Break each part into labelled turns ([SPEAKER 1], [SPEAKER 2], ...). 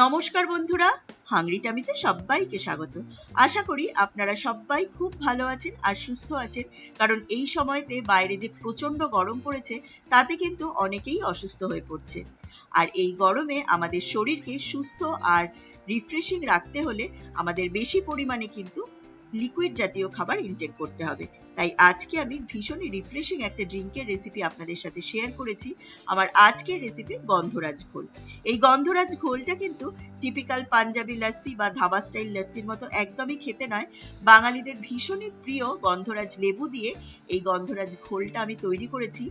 [SPEAKER 1] নমস্কার বন্ধুরা, হাংরি টামিতে সবাইকে স্বাগত। আশা করি আপনারা সবাই খুব ভালো আছেন আর সুস্থ আছেন, কারণ এই সময়তে বাইরে যে প্রচন্ড গরম পড়েছে তাতে কিন্তু অনেকেই অসুস্থ হয়ে পড়ছে। আর এই গরমে আমাদের শরীরকে সুস্থ আর রিফ্রেশিং রাখতে হলে আমাদের বেশি পরিমাণে কিন্তু লিকুইড জাতীয় খাবার ইনটেক করতে হবে। তাই আজকে আমি ভীষণই রিফ্রেশিং একটা ড্রিঙ্কের রেসিপি আপনাদের সাথে শেয়ার করেছি। আমার আজকের রেসিপি গন্ধরাজ ঘোল। এই গন্ধরাজ ঘোলটা কিন্তু টিপিক্যাল পাঞ্জাবি লাসি বা ধাবা স্টাইল লাসির মতো একদমই খেতে নয়। বাঙালিদের ভীষণই প্রিয় গন্ধরাজ লেবু দিয়ে এই গন্ধরাজ ঘোলটা আমি তৈরি করেছি।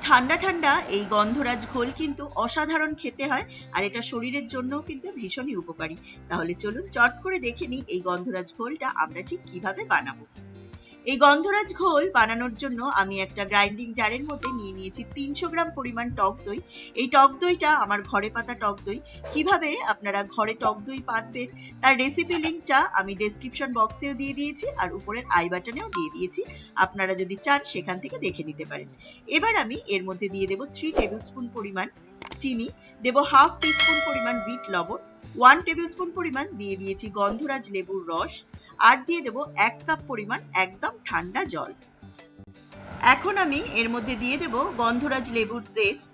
[SPEAKER 1] ঠান্ডা ঠান্ডা এই গন্ধরাজ ঘোল কিন্তু অসাধারণ খেতে হয়, আর এটা শরীরের জন্যও কিন্তু ভীষণই উপকারী। তাহলে চলুন চট করে দেখে নিই এই গন্ধরাজ ঘোলটা আমরা ঠিক কিভাবে বানাবো। এই গন্ধরাজ ঘোল বানানোর জন্য আমি একটা গ্রাইন্ডিং জারের মধ্যে নিয়ে নিয়েছি 300 গ্রাম পরিমাণ টক দই। এই টক দইটা আমার ঘরে পাতা টক দই। কিভাবে আপনারা ঘরে টক দই পাতবেন তার রেসিপি লিংকটা আমি ডেসক্রিপশন বক্সেও দিয়ে দিয়েছি আর উপরের আই বাটনেও দিয়ে দিয়েছি। আপনারা যদি চান সেখান থেকে দেখে নিতে পারেন। এবার আমি এর মধ্যে দিয়ে দেব 3 টেবিলস্পুন পরিমাণ চিনি, দেব হাফ টিস্পুন পরিমাণ বিট লবণ, 1 টেবিলস্পুন পরিমাণ দিয়ে দিয়েছি গন্ধরাজ লেবুর রস, আর দিয়ে দেব 1 কাপ পরিমাণ একদম ঠান্ডা জল। এখন আমি এর মধ্যে দিয়ে দেব গন্ধরাজ লেবুর জেস্ট।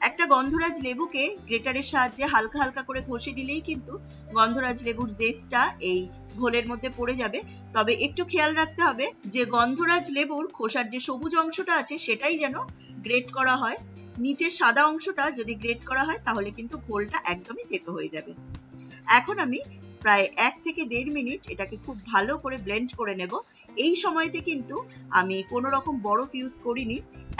[SPEAKER 1] একটা গন্ধরাজ লেবুকে গ্রেটারের সাহায্যে হালকা হালকা করে ঘষে দিলেই কিন্তু গন্ধরাজ লেবুর জেস্টটা এই ঘোলের মধ্যে পড়ে যাবে। তবে একটু খেয়াল রাখতে হবে যে গন্ধরাজ লেবুর খোসার যে সবুজ অংশটা আছে সেটাই যেন গ্রেট করা হয়। নিচের সাদা অংশটা যদি গ্রেট করা হয় তাহলে কিন্তু ঘোলটা একদমই তেতো হয়ে যাবে। এখন আমি প্রায় 1 থেকে 1.5 মিনিট এটাকে খুব ভালো করে ব্লেন্ড করে নেব। এই সময়তে কিন্তু আমি কোনো রকম বরফ ইউজ করিনি।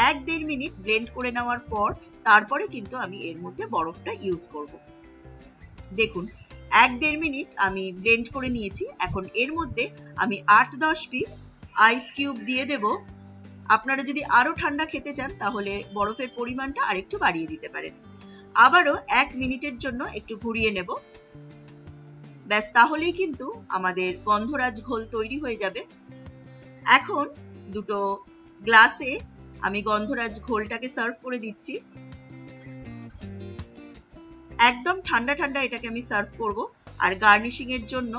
[SPEAKER 1] 1-1.5 মিনিট ব্লেন্ড করে নেওয়ার পর তারপরে কিন্তু আমি এর মধ্যে বরফটা ইউজ করব। দেখুন 1-1.5 মিনিট আমি ব্লেন্ড করে নিয়েছি। এখন এর মধ্যে আমি 8-10 পিস আইস কিউব দিয়ে দেব। আপনারা যদি আরো ঠান্ডা খেতে চান তাহলে বরফের পরিমাণটা আরেকটু বাড়িয়ে দিতে পারেন। আবারও 1 মিনিটের জন্য একটু ঘুরিয়ে নেব। ব্যাস, তাহলেই কিন্তু আমাদের গন্ধরাজ ঘোল তৈরি হয়ে যাবে। এখন দুটো গ্লাসে আমি গন্ধরাজ ঘোলটাকে সার্ভ করে দিচ্ছি। একদম ঠান্ডা ঠান্ডা এটাকে আমি সার্ভ করব। আর গার্নিশিং এর জন্য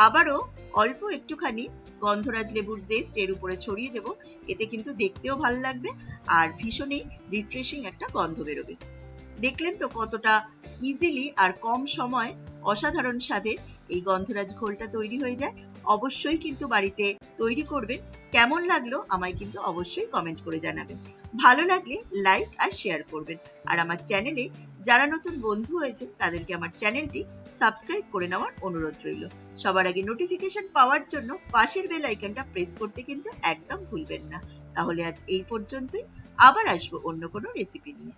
[SPEAKER 1] আবারও অল্প একটুখানি গন্ধরাজ লেবুর জেস্ট এর উপরে ছড়িয়ে দেব। এতে কিন্তু দেখতেও ভালো লাগবে আর ভীষণই রিফ্রেশিং একটা গন্ধ বেরোবে। দেখলেন তো কতটা ইজিলি আর কম সময় অসাধারণ স্বাদের এই গন্ধরাজ ঘোলটা তৈরি হয়ে যায়। অবশ্যই কিন্তু বাড়িতে তৈরি করবেন। কেমন লাগলো আমায় কিন্তু অবশ্যই কমেন্ট করে জানাবেন। ভালো লাগলে লাইক আর শেয়ার করবেন। আর আমার চ্যানেলে যারা নতুন বন্ধু হয়েছে তাদেরকে আমার চ্যানেলটি সাবস্ক্রাইব করে নেওয়ার অনুরোধ রইল। সবার আগে নোটিফিকেশন পাওয়ার জন্য পাশের বেল আইকনটা প্রেস করতে কিন্তু একদম ভুলবেন না। তাহলে আজ এই পর্যন্তই, আবার আসবো অন্য কোনো রেসিপি নিয়ে।